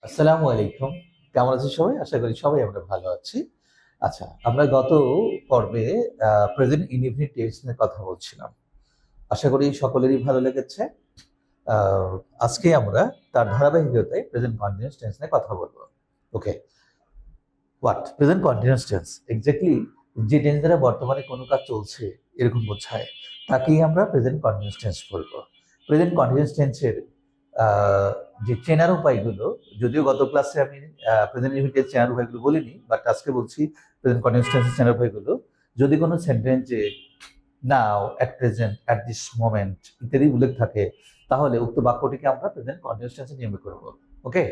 আসসালামু আলাইকুম। কেমন আছেন সবাই? আশা করি সবাই আমরা ভালো আছি। আচ্ছা, আমরা গত পর্বে প্রেজেন্ট ইনডিফিনিট টেন্স নিয়ে কথা বলছিলাম। আশা করি সকলেরই ভালো লেগেছে। আ আজকে আমরা তার ধারাবাহিকতায় প্রেজেন্ট কন্টিনিউয়াস টেন্স নিয়ে কথা বলব। Okay, what? Present continuous tense exactly যে টেন্স দ্বারা বর্তমানে কোনো কাজ চলছে এরকম বোঝায়, তাকেই আমরা প্রেজেন্ট কন্টিনিউয়াস টেন্স বলব। প্রেজেন্ট কন্টিনিউয়াস টেন্সের আ যে চেনার উপায়গুলো, যদিও গত ক্লাসে আমি প্রেজেন্ট ইনডিফিনিটের চেনার উপায়গুলো বলিনি, বাট আজকে বলছি প্রেজেন্ট কন্টিনিউয়াস টেন্সের চেনার উপায়গুলো। যদি কোনো সেন্টেন্সে now, at present, at this moment ইত্যাদি উল্লেখ থাকে, তাহলে উক্ত বাক্যটিকে আমরা প্রেজেন্ট কন্টিনিউয়াস টেন্সে নিয়মিত করব। ওকে?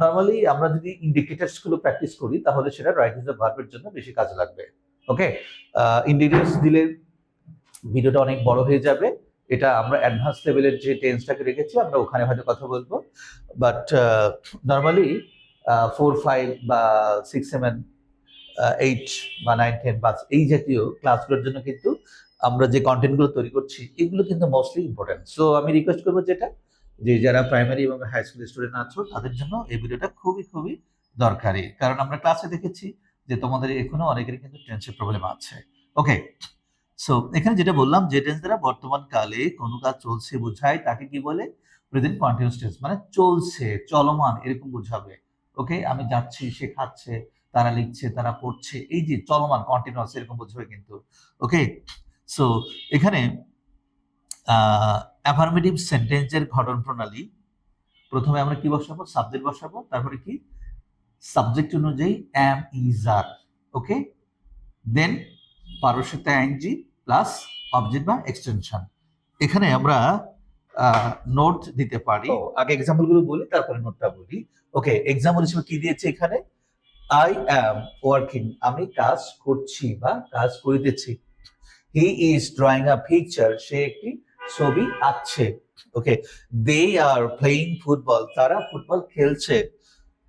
নরমালি আমরা যদি ইন্ডিকেটরস গুলো প্র্যাকটিস করি তাহলে সেটা রাইট ইজ দ্য ভার্বের জন্য বেশি কাজে লাগবে। ওকে? ইন্ডিকেটরস দিলে ভিডিওটা অনেক বড় হয়ে যাবে। এটা আমরা অ্যাডভান্স লেভেলের যে টেন্সটাকে রেখেছি আমরা ওখানে হয়তো কথা বলবো। বাট নরমালি 4, 5 বা 6, 7, 8 বা 9, 10 বা এই জাতীয় ক্লাসগুলোর জন্য কিন্তু আমরা যে কন্টেন্টগুলো তৈরি করছি এগুলো কিন্তু মোস্টলি ইম্পর্টেন্ট। সো আমি রিকোয়েস্ট করবো যেটা, যে যারা প্রাইমারি এবং হাই স্কুল স্টুডেন্ট আছো তাদের জন্য এই ভিডিওটা খুবই খুবই দরকারি। কারণ আমরা ক্লাসে দেখেছি যে তোমাদের এখনো অনেকেরই কিন্তু টেন্সের প্রবলেম আছে। ওকে, সো এখানে যেটা বললাম, যে টেন্স দ্বারা বর্তমান কালে কোনো কাজ চলছে বোঝায় তাকে কি বলে? Present continuous tense. মানে চলছে, চলমান এরকম বোঝাবে। ওকে, আমি যাচ্ছি, সে খাচ্ছে, তারা লিখছে, তারা পড়ছে, এই যে চলমান কন্টিনিউয়াস এরকম বোঝাবে কিন্তু। ওকে, সো এখানে অ্যাফার্মেটিভ সেন্টেন্সের গঠন প্রণালী, প্রথমে আমরা কি বসাবো? সাবজেক্ট বসাবো, তারপরে কি সাবজেক্ট অনুযায়ী এম ইজ আর। ওকে, দেন পারোর সাথে আইএনজি প্লাস অবজেক্ট বা এক্সটেনশন। এখানে আমরা নোট দিতে পারি। আগে এক্সাম্পল গুলো বলি তারপরে নোটটা বলি। ওকে, এক্সাম্পল হিসেবে কি দিয়েছে এখানে? আই অ্যাম ওয়ার্কিং, আমি কাজ করছি বা কাজ করিতেছি। He is drawing a picture, সে একটি ছবি আঁকছে। Okay, they are playing football, তারা ফুটবল খেলছে।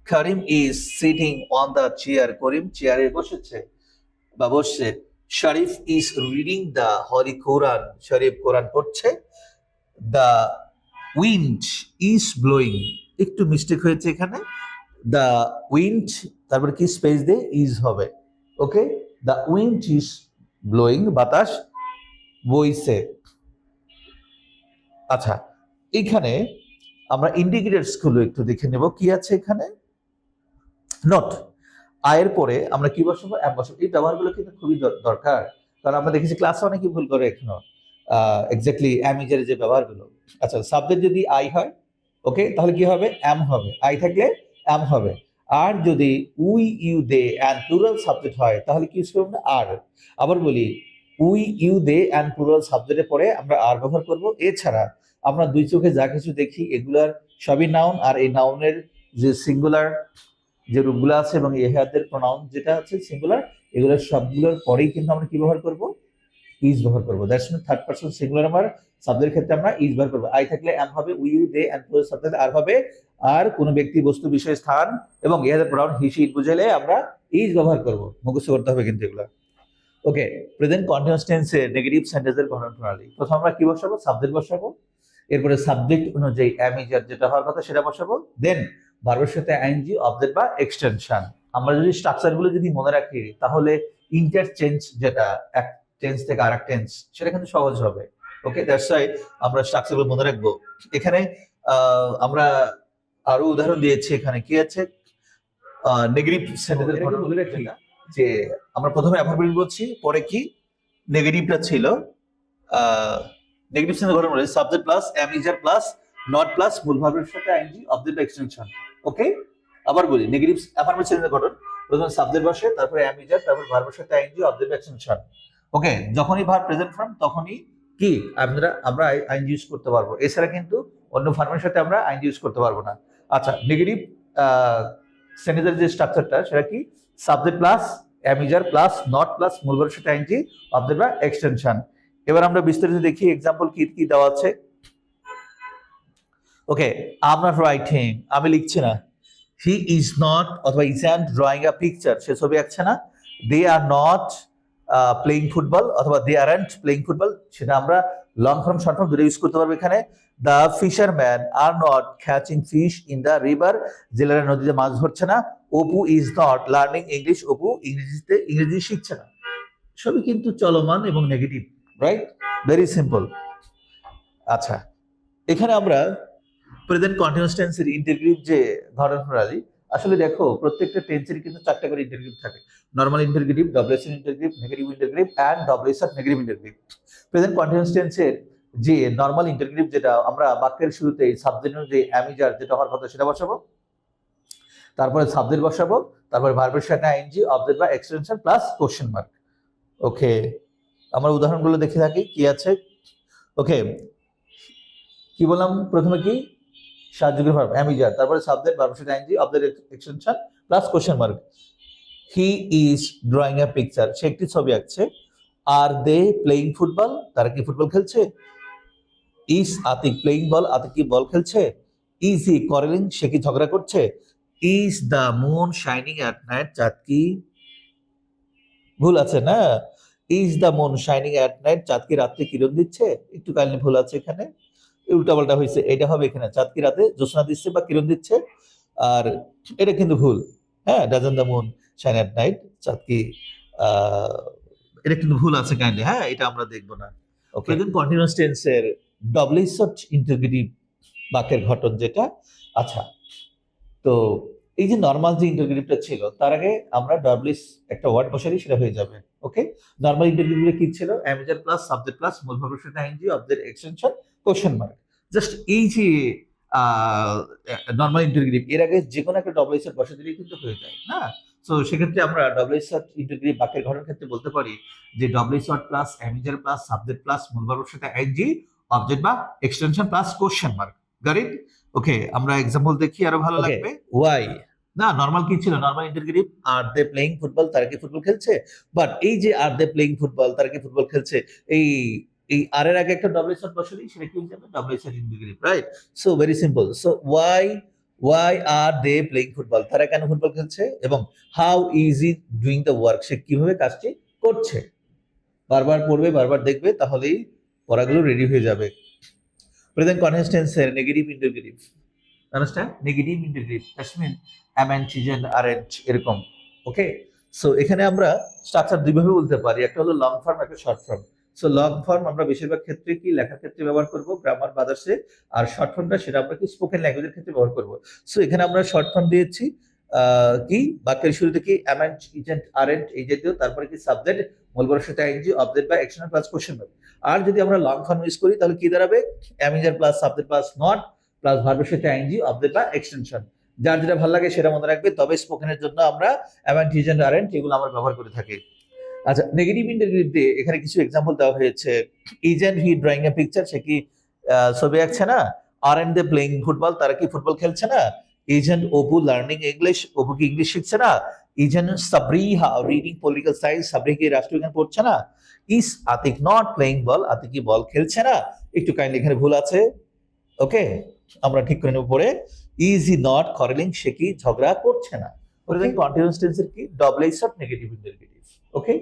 Karim is sitting on the chair, Karim চেয়ারে বসেছে বা বসছে। Sharif is reading the holy Quran, Sharif Quran পড়ছে। দ্য উইন্ড ইজ ব্লোয়িং, একটু মিস্টেক হয়েছে এখানে। দ্য উইন্ড, তারপরে কি স্পেস দিয়ে ইজ হবে। ওকে, দ্য উইন্ড ইজ ব্লোয়িং, বাতাস বইছে। আচ্ছা, এখানে আমরা ইন্ডিকেটরস গুলো একটু দেখে নেব কি আছে এখানে। নোট, আয়ের পরে আমরা কি বসাবো? অ্যাম বসাবো। এই ব্যবহারগুলো কিন্তু খুবই দরকার, কারণ আমরা দেখেছি ক্লাসে অনেকেই ভুল করে এখনো এক্স্যাক্টলি অ্যামিজের যে ব্যবহারগুলো। আচ্ছা, সাবজেক্ট যদি আই হয়, ওকে, তাহলে কি হবে? অ্যাম হবে। আই থাকলে অ্যাম হবে। আর যদি we, you, they and plural subject হয় তাহলে কি ইউজ করবো? আমরা আর। আবার বলি, we, you, they and plural সাবজেক্টের পরে আমরা আর ব্যবহার করব। এছাড়া আমরা দুই চোখে যা কিছু দেখি এগুলার সবই নাউন, আর এই নাউনের যে সিঙ্গুলার যে রূপগুলো আছে এবং ইহাদের প্রোনাউন যেটা আছে সিঙ্গুলার, এগুলোর সবগুলোর পরেই কিন্তু আমরা কি ব্যবহার করব? ইজ ব্যবহার করব। That's mean third person singular আমার সাবজেক্টের ক্ষেত্রে আমরা ইজ ব্যবহার করব। আই থাকলে এম হবে, we, you, they and plus subject are হবে। আর কোন ব্যক্তি, বস্তু, বিষয়, স্থান এবং ইহাদের প্রোনাউন হি, শি, ইট বুঝাইলে আমরা ইজ ব্যবহার করব। মুখস্থ করতে হবে কিন্তু এগুলো। ওকে, প্রেজেন্ট কন্টিনিউয়াস টেন্সে নেগেটিভ সেন্টেন্সের গঠন প্রণালী। প্রথম আমরা কি বসাবো? সাবজেক্ট বসাবো। এরপরে সাবজেক্ট অনুযায়ী এম ইজ আর যেটা হওয়ার কথা সেটা বসাবো। দেন ভার্বের সাথে আইএনজি, অবজেক্ট বা এক্সটেনশন। আমরা যদি স্ট্রাকচার গুলো যদি মনে রাখি তাহলে ইন্টারচেঞ্জ, যেটা এক টেন্স থেকে আরেক টেন্স, সেটা কিন্তু সহজ হবে। ওকে, দ্যাটস ওয়াই আমরা স্ট্রাকচার গুলো মনে রাখবো। এখানে আমরা আরো উদাহরণ দিয়েছি। এখানে কি আছে? নেগেটিভ সেন্টেন্সের ঘটনা বলে রাখি যে আমরা প্রথমে অ্যাফার্মেটিভ বলছি, পরে কি নেগেটিভটা ছিল। নেগেটিভ সেন্টেন্স গঠন বলে subject plus am is are plus not plus মূল ভার্বের সাথে আইএনজি, অবজেক্ট বা এক্সটেনশন। ওকে, আবার বলি, নেগেটিভ অ্যাফার্মেটিভ সেন্টেন্সের গঠন প্রথমে সাবজেক্ট বসে, তারপরে এম ইজ আর, তারপর ভার্বের সাথে আইএনজি, অবজেক্ট বা এক্সটেনশন। ওকে, যখনই ভার্ব প্রেজেন্ট ফর্ম তখনই কি আমরা আইএনজি ইউজ করতে পারবো। এছাড়া কিন্তু অন্য ভার্বের সাথে আমরা আইএনজি ইউজ করতে পারবো না। আচ্ছা, নেগেটিভ সেন্টেন্সের যে স্ট্রাকচারটা সেটা কি? Subject plus am is are plus not plus মূল ভার্বের সাথে আইএনজি, অবজেক্ট বা এক্সটেনশন। এবার আমরা বিস্তারিত দেখি এক্সাম্পল কি কি দেওয়া আছে। Okay, I am not writing, আমি লিখছি না। হি ইজ নট অথবা ইজন্ট ড্রয়িং আ পিকচার, সে ছবি আঁকছে না। They are not playing football অথবা দে আরন্ট প্লেইং ফুটবল, সেটা আমরা লং ফর্ম শর্ট ফর্ম দুটো ইউজ করতে পারবে এখানে। The fisherman are not catching fish in the river, জেলেরা নদীতে মাছ ধরছে না। Apu is not learning English, Apu ইংরেজি শিখছে না। সবই কিন্তু চলমান এবং নেগেটিভ, রাইট? Very simple. আচ্ছা, এখানে আমরা প্রেজেন্ট কন্টিনিউয়াস টেন্সের ইন্টিগ্রেটিভ যে ধরন প্রণালী, আসলে দেখো প্রত্যেকটা টেন্সের কিন্তু 4টা করে ইন্টিগ্রেটিভ থাকে। Normal interrogative, WH interrogative, negative interrogative and WH negative interrogative. Present continuous টেন্সের যে নরমাল ইন্টিগ্রেটিভ, যেটা আমরা বাক্যের শুরুতে সাবজেক্ট অনুযায়ী অ্যামিজার যেটা হওয়ার কথা সেটা বসাবো, তারপরে সাবজেক্ট বসাবো, তারপরে ভার্বের সাথে আইএনজি, অবজেক্ট বা এক্সটেনশন প্লাস কোশ্চেন মার্ক। ওকে, আমরা উদাহরণগুলো দেখে থাকি কি আছে। ওকে, কি বললাম প্রথমে? কি সাহায্যকারী ভার্ব অ্যামিজার, তারপরে সাবজেক্ট, ভার্বের সাথে ING, object extension plus question mark. He is drawing a picture, সে একটি ছবি আঁকছে। আর দে প্লেইং ফুটবল, তারা কি ফুটবল খেলছে? Is Atik playing ball, Atik কি বল খেলছে? ইজ হি কোয়ারেলিং, সে কি ঝগড়া করছে? Is the moon shining at night, চাঁদ কি, ভুল আছে না? Is the moon shining at night, চাঁদ কি রাত্রে কিরণ দিচ্ছে? একটু কাইন্ডলি ভুল আছে এখানে, উল্টাপাল্টা হয়েছে। এটা হবে এখানে চাঁদ কি রাতে জ্যোৎস্না দিচ্ছে বা কিরণ দিচ্ছে, আর এটা কিন্তু ভুল। হ্যাঁ, doesn't the moon shine at night, চাঁদ কি, এটা কিন্তু ভুল আছে কাইন্ডলি। হ্যাঁ, এটা আমরা দেখবো না। ওকে, প্রেজেন্ট কন্টিনিউয়াস টেন্সের ডব্লিউএস ইন্টিগ্রেটিভ বাক্যের গঠন যেটা। আচ্ছা, তো এই যে নরমাল যে ইন্টিগ্রেটিভটা ছিল, তার আগে আমরা ডব্লিউএস একটা ওয়ার্ড বসাই, সেটা হয়ে যাবে। ওকে, নরমাল ইন্টিগ্রেটিভে কি ছিল? অ্যামিজার প্লাস সাবজেক্ট প্লাস মূল ভার্বের সাথে ING, object extension, question mark. Just এই যে নরমাল ইন্টিগ্রেটিভ, এর আগে যে কোনো একটা ডব্লিউএস বসে দিলেই কিন্তু হয়ে যায় না। সো সেক্ষেত্রে আমরা ডব্লিউএস ইন্টিগ্রেটিভ বাক্যের গঠনের ক্ষেত্রে বলতে পারি যে WH plus am is are plus subject plus মূল ভার্বের সাথে আইএনজি, অবজেক্ট বা extension plus question mark. Got it? Okay, আমরা এক্সাম্পল দেখি, আরো ভালো লাগবে। ওয়াই না, নরমাল কি ছিল? Normal interrogative are they playing football, তারা কি ফুটবল খেলছে? বাট এই যে আর দে প্লেইং ফুটবল, তারা কি ফুটবল খেলছে, এই এই আর এর আগে একটা ডব্লিউএস বসালেই সেটা কি হয়ে যাবে? WH interrogative, right? So very simple. So why are they playing football, তারা কেন ফুটবল খেলছে, এবং how is it doing the work, সে কিভাবে কাজটি করছে। বারবার পড়বে, বারবার দেখবে, তাহলেই পড়াগুলো রেডি হয়ে যাবে। প্রেজেন্ট কন্টিনিউয়াস টেন্সের negative interrogative, understand? Negative interrogative that's mean amn't, isn't, aren't, এরকম। ওকে, সো এখানে আমরা স্ট্রাকচার দুইভাবে বলতে পারি, একটা হলো লং ফর্ম, একটা short form. So long form আমরা বেশিরভাগ ক্ষেত্রে কি লেখার ক্ষেত্রে ব্যবহার করব, গ্রামার বাদার্সে, আর শর্ট ফর্মটা সেটা আমরা কি স্পোকেন ল্যাঙ্গুয়েজের ক্ষেত্রে ব্যবহার করব। সো এখানে আমরা শর্ট ফর্ম দিয়েছি কি বাক্যের শুরুতে কি অ্যামেন্ট, চিজেন্ট, আরেন্ট এই জাতীয়, তারপরে কি সাবজেক্ট, মূল ভার্বের সাথে আইএনজি, অবজেক্ট বা এক্সটেনশন প্লাস কোশ্চেন মার্ক। আর যদি আমরা লং ফর্ম ইউজ করি তাহলে কি দাঁড়াবে? Am is are plus subject plus not plus ভার্বের সাথে আইএনজি, অবজেক্ট বা এক্সটেনশন। যার যেটা ভালো লাগে সেটা মনে রাখবে, তবে স্পোকেনের জন্য আমরা অ্যামেন্ট, চিজেন্ট, আরেন্ট এগুলো আমরা ব্যবহার করে থাকি। আচ্ছা, নেগেটিভ ইন্টিগ্রেটিভ দিয়ে এখানে কিছু এক্সাম্পল দেওয়া হয়েছে। Isn't he drawing a picture, সে কি ছবি আঁকছে না? আরেন্ট দে প্লেইং ফুটবল, তারা কি ফুটবল খেলছে না? Isn't Apu learning English, Apu কি ইংলিশ শিখছে না? Isn't Sabriha reading political science, Sabri কি রাষ্ট্রবিজ্ঞান পড়ছে না? Is Atik not playing ball, Atik কি বল খেলছে না? একটু কাইন্ডলি এখানে ভুল আছে। ওকে, আমরা ঠিক করে নেব পরে। ইজ হি নট কোয়ারেলিং, সে কি ঝগড়া করছে না? প্রেজেন্ট কন্টিনিউয়াস টেন্সের কি ডব্লিউএস নেগেটিভ ইন্টিগ্রেটিভ। ওকে,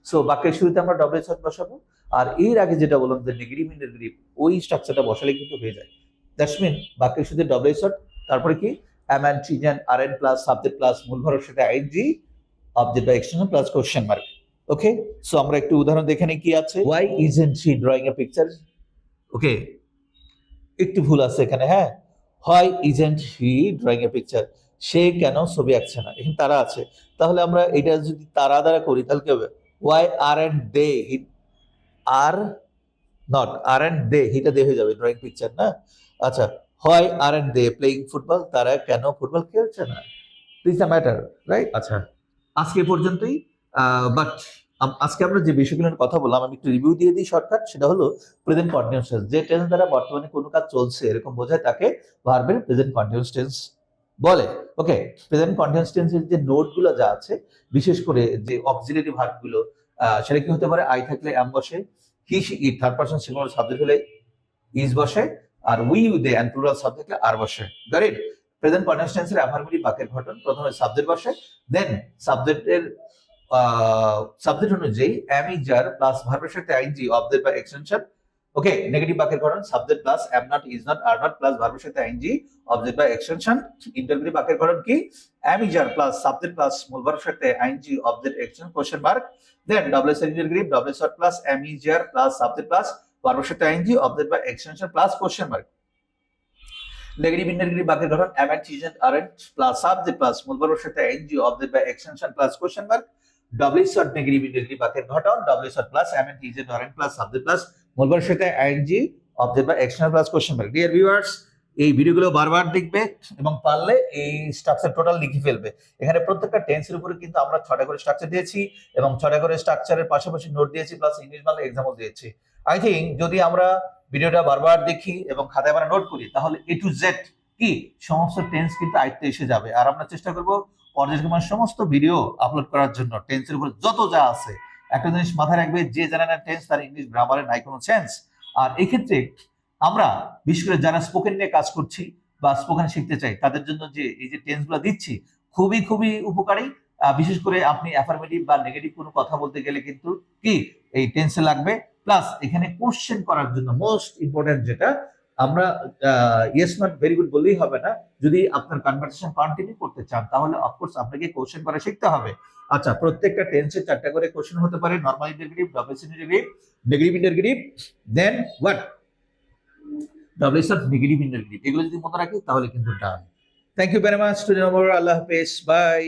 সো বাক্যের শুরুতে আমরা ডব্লিউএস বসাবো, আর এর আগে যেটা বললাম যে নেগেটিভ ইন্টিগ্রেটিভ, ওই স্ট্রাকচারটা বসালে কিন্তু হয়ে যায়। দ্যাটস মিন বাক্যের শুরুতে ডব্লিউএস, তারপরে কি amn't, isn't, aren't plus subject plus মূল ভার্বের সাথে আইএনজি, অবজেক্ট বা extension plus question mark. Okay, so আমরা একটু উদাহরণ দেখে নিই কি আছে। Why isn't she drawing a picture? Okay, একটু ভুল আছে এখানে। হ্যাঁ, why isn't he drawing a picture, সে কেন ছবি আঁকছে না? এখানে তারা আছে, তাহলে আমরা এটা যদি তারা দ্বারা করি তাহলে কি হবে? Why are and they, are not, are and they, হিটা দে হয়ে যাবে, ড্রয়িং পিকচার না। আচ্ছা, why are and they playing football, তারা কেন ফুটবল খেলছে না? This a matter, right? আচ্ছা, আজকে পর্যন্তই। বাট আজকে আমরা যে বিষয়গুলো নিয়ে কথা বললাম, আমি একটু রিভিউ দিয়ে দিই শর্টকাট। সেটা হলো প্রেজেন্ট কন্টিনিউয়াস টেন্স, যে টেন্স দ্বারা বর্তমানে কোনো কাজ চলছে এরকম বোঝায় তাকে ভার্বের প্রেজেন্ট কন্টিনিউয়াস টেন্স বলে। ওকে, প্রেজেন্ট কন্টিনিউয়াস টেন্সের যে নোটগুলো যা আছে, বিশেষ করে যে অক্সিলারি ভার্বগুলো, সেটা কি হতে পারে? আই থাকলে অ্যাম বসে, he she it third person singular subject হলে ইজ বসে, আর we you they and plural subject হলে আর বসে। Got it? প্রেজেন্ট কন্টিনিউয়াস টেন্সের অ্যাফার্মেটিভ বাক্যের গঠন, প্রথমে সাবজেক্ট বসে, দেন সাবজেক্টের সাবজেক্ট অনুযায়ী অ্যামিজার প্লাস ভার্বের সাথে আইএনজি, অবজেক্ট বা এক্সটেনশন, ওকে, নেগেটিভ বাক্যের গঠন subject plus am not, is not, are not plus ভার্বের সাথে আইএনজি অবজেক্ট বা এক্সটেনশন। ইন্টারগ্রেটিভ বাক্যের গঠন কি? Am is are plus subject plus মূল ভার্বের সাথে ING object extension question mark. Then WS interrogative WS not plus am is are plus subject plus ভার্বের সাথে আইএনজি অবজেক্ট বা extension plus question mark. Negative interrogative বাক্যের গঠন M and is and aren't plus subject plus মূল ভার্বের সাথে ING object বা extension plus question mark. WH not negative interrogative বাক্যের গঠন WH not plus am and is and aren't plus subject plus মূল ভার্বের সাথে আইএনজি অবজেক্ট বা extension plus question mark. Dear viewers, এই ভিডিওগুলো বারবার দেখবে এবং পারলে এই স্ট্রাকচার টোটাল লিখে ফেলবে। এখানে প্রত্যেকটা টেন্সের উপরে কিন্তু আমরা 6টা করে স্ট্রাকচার দিয়েছি এবং 6টা করে স্ট্রাকচারের পাশাপাশি নোট দিয়েছি প্লাস ইংলিশ বাংলা এক্সাম্পল দিয়েছি। আই থিংক যদি আমরা ভিডিওটা বারবার দেখি এবং খাতায় আমরা নোট করি তাহলে এ টু জেড কি সমস্ত টেন্স কিন্তু আয়ত্তে এসে যাবে। আর আমরা চেষ্টা করব পর্যায়ক্রমে সমস্ত ভিডিও আপলোড করার জন্য টেন্সের উপরে যত যা আছে। একটা জিনিস মাথায় রাখবে, যে জানে না টেন্স তার ইংলিশ গ্রামারে নাই কোনো সেন্স। আর এই ক্ষেত্রে আমরা বিশেষ করে যারা স্পোকেন নিয়ে কাজ করছি বা স্পোকেন শিখতে চাই তাদের জন্য যে এই যে টেন্স গুলো দিচ্ছি খুবই খুবই উপকারী। বিশেষ করে আপনি অ্যাফার্মেটিভ বা নেগেটিভ কোনো কথা বলতে গেলে কিন্তু কি এই টেন্সে লাগবে। প্লাস এখানে কোশ্চেন করার জন্য মোস্ট ইম্পর্টেন্ট যেটা, আমরা ইয়েস নট ভেরি গুড বললেই হবে না। যদি আপনার কনভারসেশন কন্টিনিউ করতে চান তাহলে অফকোর্স আপনাকে কোশ্চেন করা শিখতে হবে। আচ্ছা, প্রত্যেকটা টেন্সে 4টা করে কোশ্চেন হতে পারে, normal interrogative, double interrogative, negative interrogative, then what WH of negative interrogative. এগুলো যদি মনে রাখি তাহলে কিন্তু done. Thank you very much to আল্লাহ হাফেজ, বাই।